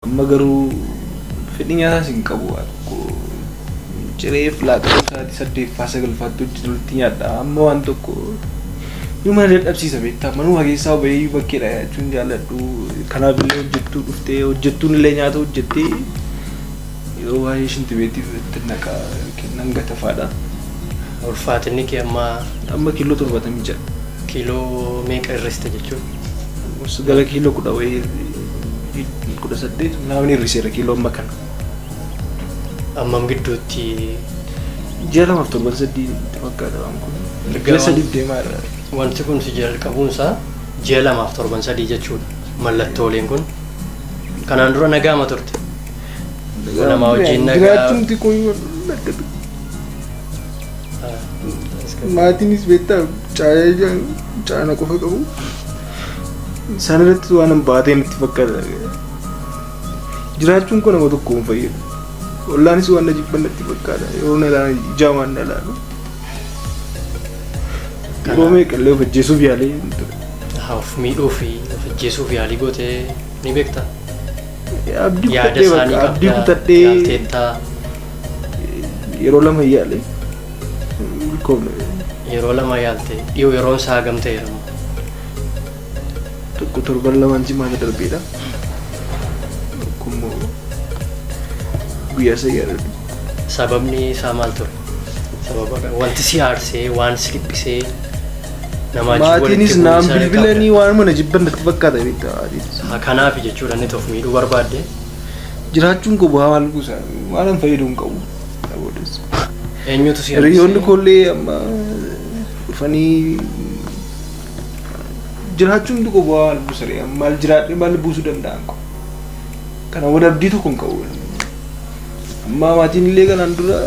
amma garuu fedhii nyaataa sin qabu cireef laaqaa isaati saddeeffaa sagalfaatti hojjetutti nyaadha amma waan tokko yuma dadhabsiisa beektaa manuma keessaa bahee bakkeedha jechuun jaalladhu kanaaf illee hojjettuu dhuftee hojjettuun illee nyaata hojjettee yeroo baay'ee shintibeetiif itti naqa kennan gatafaadha. Ulfaatinni kee amma kiiloo 76 kiiloo meeqa irriste jechuun? Gara kiiloo 18 naamni irriseera kiiloo amma kana. Ammam gidduutti? Ji'a 2-7 fakkaata waan kun. Ji'a 3 deemaadha. Wanti kun si jalqabuunsaa ji'a 2-7 jechuudha. Mallattooleen kun kanaan dura nagaama turte. Nama wajjin nagaa. Jiraachuun xiqqoo maatiinis beektaa caana qofa qabu. Isaan irratti waan baateen itti fakkaata. Jiraachuun kun nama tokko hin fayyadu. Ollaanis waan jibban itti fakkaata. Yeroo na ilaalan ijaamaan na ilaalu. Yeroo meeqallee of ajjeesuuf yaalee ture. Of miidhuu fi of ajjeesuuf yaalii gootee ni beektaa? Abdii kutadhee yaalteettaa yeroo lama yaalee. Yeroo lama yaalte dhiyoo yeroon isaa gamteera. Tokko torban lamaan cimaa darbeedha. Kummoo guyyaa sayyaadha. Sababni isaa maal ture? Sababa wanti si aarsee waan si dhiphisee nama maatiinis naan bilbilanii waan mana jibban natti fakkaata beektaa. Kanaaf jechuudha inni of miidhuu barbaadde. Jiraachuun koo bu'aa maal buusa waan fayyadu hin qabu. Eenyutu si hiriyoonni kollee amma dhufanii jiraachuun tokko bu'aa maal buusaree maal jiraadhee maal buusuu danda'an ko kana wal abdii tokko hin qabu. Amma maatiin illee kanaan dura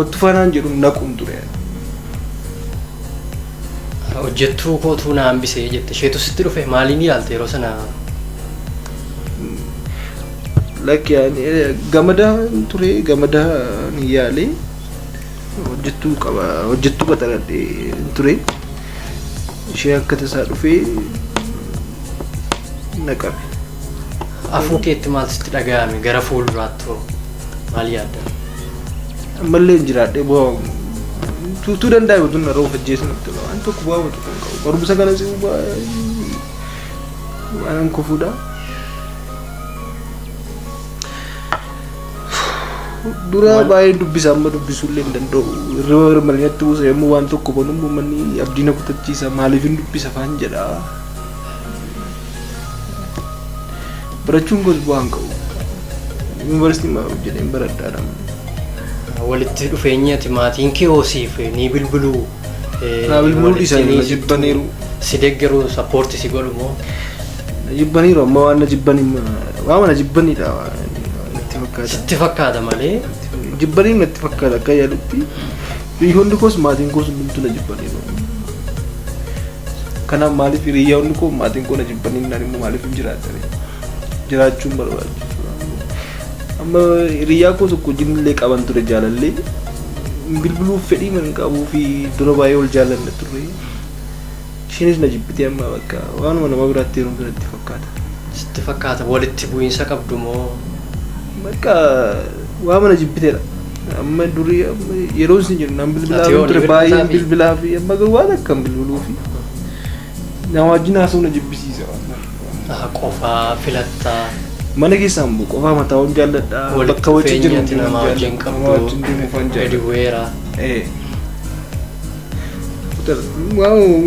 kottu faanaan jedhu naquun ture. Hojjettuu kootuu na hambisee jette isheetu sitti dhufe maaliin yaalte yeroo sana? Lakki gamada ture gamada ni yaale hojjettuu qaxaradhee ture ishee akka tasaa dhufee na qabe. Afuu keetti maal sitti dhaga'ame gara fuulduraatti maal yaadda? Ammallee jiraadhee bu'aa tuutuu danda'a yoo tunna roof ajjeesu natti tola waan tokko bu'aa tokko hin qabu barumsa kana si waan kufuudha. Dura baay'ee dubbisa amma dubbisuullee hin danda'u. Irra malatti buusa yommuu waan tokko banuu manni abdiina kutachiisa maaliif hin dubbisa faan jedha. Barachuun gosa bu'aa hin qabu. Yuunivarsiitii maa jedheen baradhaadha. Walitti dhufeenyatti maatiin kee hoosiif ni bilbiluu. Bilbiluu dhiisanii jibbaniiru. Si deeggaruu sappoorti si godhu moo? Jibbaniiru amma waan jibbanii waan mana jibbanidha. Sitti fakkaata malee jibbanii natti fakkaata akka yaadutti hiriyoonni koos maatiin koos hundumtuu na jibbaniiru. Kanaaf maaliif hiriyoonni koo maatiin koo na jibbanii naan immoo maaliif hin jiraatani jiraachuun barbaachisu. Amma hiriyaa koo tokko wajjin qaban ture jaalallee bilbiluuf fedhii man qabuu fi dura baay'ee ol jaalanna turre isheenis na jibbitee amma bakka waanuma nama biraatti yeroo kanatti fakkaata. Sitti fakkaata walitti bu'iinsa qabdu moo? Bakka waa mana jibbiteedha. Amma durii yeroo isin jedhu nan bilbilaa ture baay'ee bilbilaa fi amma garuu waan akkam bilbiluu fi nama wajjin haasa'uu na jibbisiisa. Qofaa filattaa. Mana keessaan buu qofaa mataa'uun jaalladha. Bakka wajjin jirutti nama wajjin qabdu gadi bu'eera.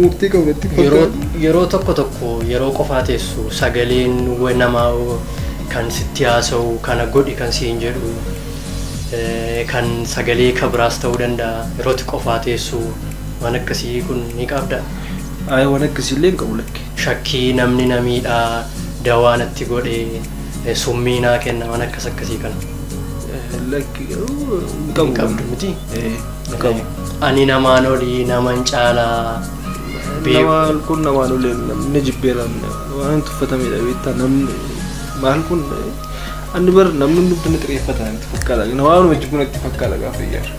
Murtii qabatti yeroo tokko yeroo qofaa teessu sagaleen namaa kan sitti haasa'u kana godhi kan siin jedhu kan sagalee kabiraas ta'uu danda'a yerootti qofaa teessu waan akkasii kun ni qabda. Waan akkasiillee hin qabu lakke. Shakkii namni na miidhaa dawaa natti godhee summii naa kenna waan akkasii kana. Lakke hin qabdu miti. Ani namaan olii naman caalaa. Namaan kun namaan olii namni jibbeera waan tuffatamedha beektaa namni. Maal kun anni bar namni hundumtuu xireeffatan itti fakkaata. Waanuma jibbun itti fakkaata gaafa iyyaara.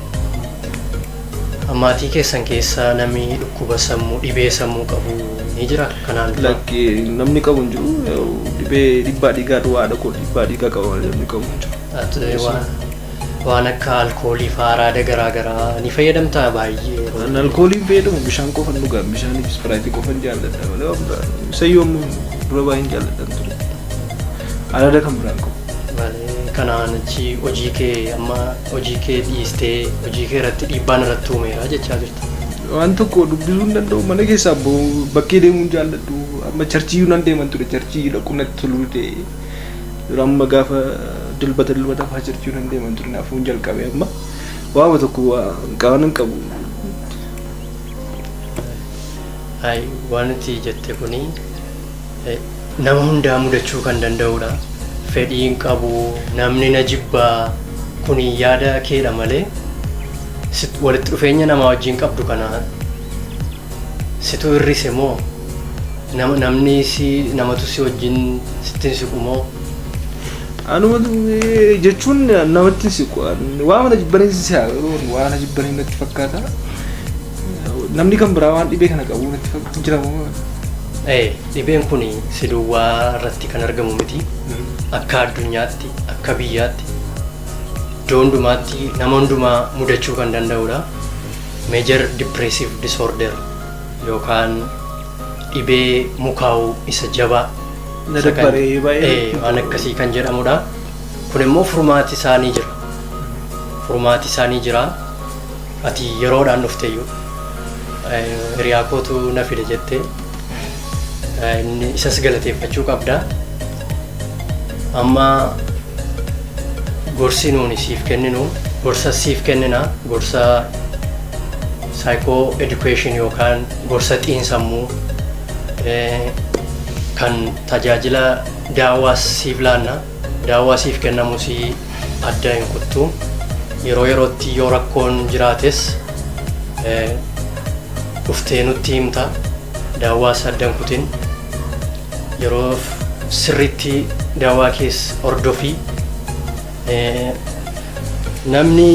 Maatii keessan keessa namni dhukkuba sammuu dhibee sammuu qabu ni jira kanaan dura? Lakkee namni qabu hin jiru dhibee dhibbaa dhiigaa du'aadha kun dhibbaa dhiigaa qaba malee namni qabu waan akka alkoolii faaraada garaagaraa ni fayyadamtaa baay'ee. Waan alkooliin fayyadamu bishaan qofan dhugaa bishaan ispiraayitii qofan jaalladha malee waan biraa sayyoom dura baay'een jaalladhan ture. Aalada kan biraan qabu. Kanaan achi hojii kee amma hojii kee dhiistee hojii kee irratti dhiibbaan irratti uumeera jechaa jirta. Waan tokko dubbisuu hin danda'u mana keessaa bakkee deemuun jaalladhu amma charchii nan deeman ture charchii dhaquu natti tolu ta'e amma gaafa dilbata fa'aa charchii nan deeman ture naafuun jalqabe amma waama tokko qaban hin qabu. Waan itti jette kuni nama hundaa mudachuu kan danda'udha. Fedhiin qabu namni na jibbaa kuni yaada keedha malee walitti dhufeenya nama wajjin qabdu kana situ hir'ise moo namatu si wajjin sittin siqu moo? Anuma jechuun namatti siqu waa mana jibbanii waa na jibbanii natti fakkaata namni kan biraa waan dhibee kana qabu natti jiramu. Dhibeen kun si duwwaa irratti kan argamu miti. Akka addunyaatti akka biyyaatti iddoo hundumaatti nama hundumaa mudachuu kan danda'udha. Major depressive disorder yookaan dhibee mukaa'uu isa jabaa waan akkasii kan jedhamudha. Kun immoo furmaati isaanii jira. Ati yeroodhaan dhufteeyyuu hiriyaa kootu na fide jettee isas galateeffachuu qabda. Amma gorsi nuuni siif kenninu gorsa siif kennina gorsa psycho education yookaan gorsa xiinsammuu kan tajaajila daawaas siif laanna daawaa siif kennamu si adda hin kuttu yeroo yerootti yoo rakkoon jiraates dhuftee nutti himta daawaas adda hin kutin yeroo sirriitti daawaa kees hordofii. Namni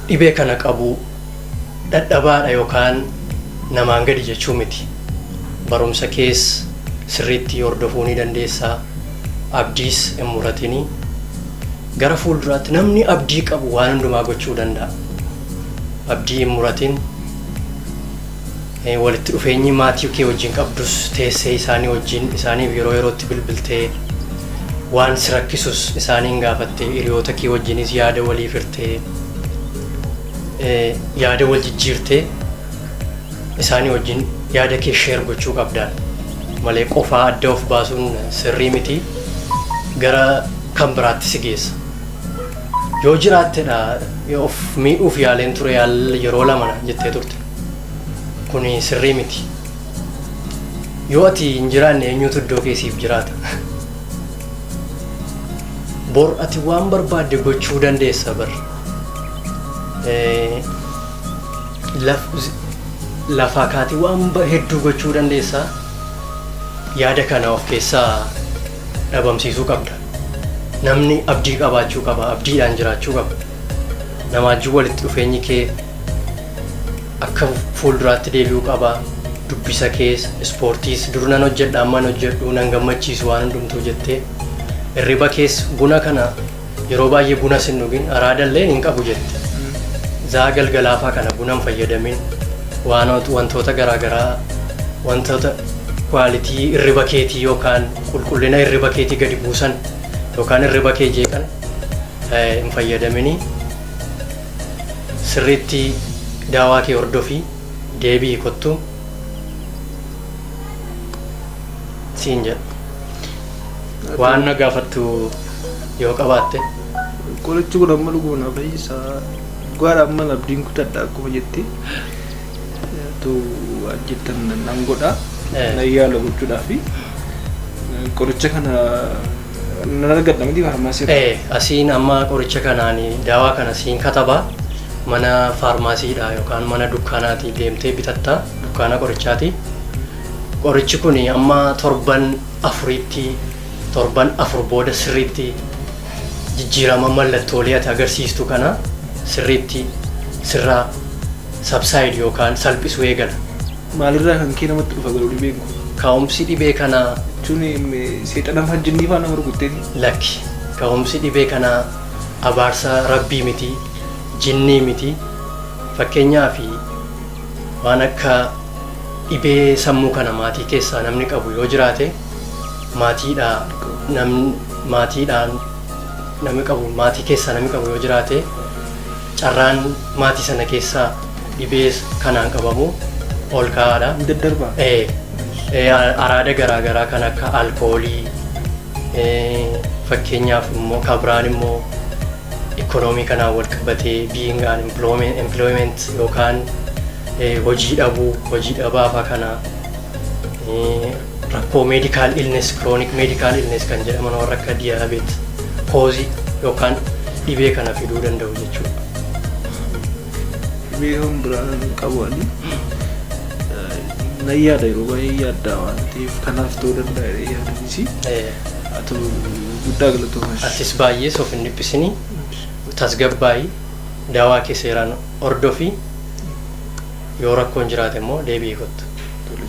dhibee kana qabu dadhabaadha yookaan namaan gadi jechuu miti. Barumsa kees sirriitti hordofuu ni dandeessaa. Abdiis hin muratinii. Gara fuulduraatti namni abdii qabu waan hundumaa gochuu danda'a. Abdii hin muratin. Walitti dhufeenyi maatii kee wajjin qabdus teessee isaaniif yeroo yerootti bilbiltee waan si rakkisus isaaniin gaafattee hiriyoota kee wajjinis yaada walii firtee yaada wal jijjiirtee isaanii wajjin yaada kee sheer gochuu qabdaan malee qofaa adda of baasuun sirrii miti gara kan biraatti si geessa. Yoo jiraattedha yoo of miidhuuf yaaleen ture yeroo lama jettee turte. Kuni sirrii miti. Yoo ati hin jiraanne eenyutu iddoo keessiif jiraata? Bor ati waan barbaadde gochuu dandeessa bar. Lafaa kaati waan hedduu gochuu dandeessa. Yaada kana of keessaa dhabamsiisuu qabda. Namni abdii qabaachuu qaba, abdiidhaan jiraachuu qaba. Namaajuu walitti dhufeenyi kee akka fuulduraatti deebi'uu qaba. Dubbisa kees ispoortiis dur nan hojjedha amman hojjedhu nan gammachiisu waan hundumtuu jettee hirriba kees buna kana yeroo baay'ee buna sin dhugin araadallee hin qabu jette. Zaa galgalaafaa kana buna hin fayyadamin wantoota garaagaraa wantoota kwaalitii hirriba keetii yookaan qulqullina hirriba keetii gadi buusan yookaan hirriba kee jeeqan hin fayyadamini. Sirriitti daawaa kee hordofii deebii kottu siin jedha waan na gaafattu yoo qabaatte. Qorichi kun amma dhuguu na fayyisaa dhugaadha amma abdiin kutadha akkuma jettee ajjettan nan godha na yaala gochuudhaafi qoricha kana nan argadha miti faarmaasii. Asiin amma qoricha kanaan daawaa kana siin katabaa. Mana faarmaasiidha yookaan mana dukkaanaati deemtee bitatta dukkaana qorichaati. Qorichi kun amma torban afur booda sirriitti jijjiirama mallattoolee ati agarsiistu kana sirriitti sirraa subside yookaan salphisuu eegala. Maalirraa kan kee namatti dhufa garuu dhibeen kun? ka'umsi dhibee kanaa jechuun seexana fajjinnii faana gurgutteen lakki ka'umsi dhibee kanaa abaarsa rabbii miti jinnii miti fakkeenyaaf waan akka dhibee sammuu kana maatii keessaa namni qabu yoo jiraate maatiidhaan namni qabu maatii keessaa namni qabu yoo jiraate carraan maatii sana keessaa dhibee kanaan qabamu ol ka'aadha. Daddarbaa. Araada garaagaraa kan akka alkoolii fakkeenyaaf immoo kabiraan immoo ikoonoomii kanaan wal qabatee being an employment yookaan hojii dhabaafaa kana rakkoo medical illness chronic medical illness kan jedhaman warra akka diabetes koozii yookaan dhibee kana fiduu danda'u jechuudha. Dhibee biraan qabuani na yaada yeroo baay'ee yaaddaa waan ta'eef kanaaf ta'uu danda'a yaadamisi. Atu guddaa galatoomaa. Atis baay'ee of hin dhiphisini tasgabbaa'ii daawaa kee seeraan hordofii yoo rakkoon jiraate immoo deebi'ii kottu.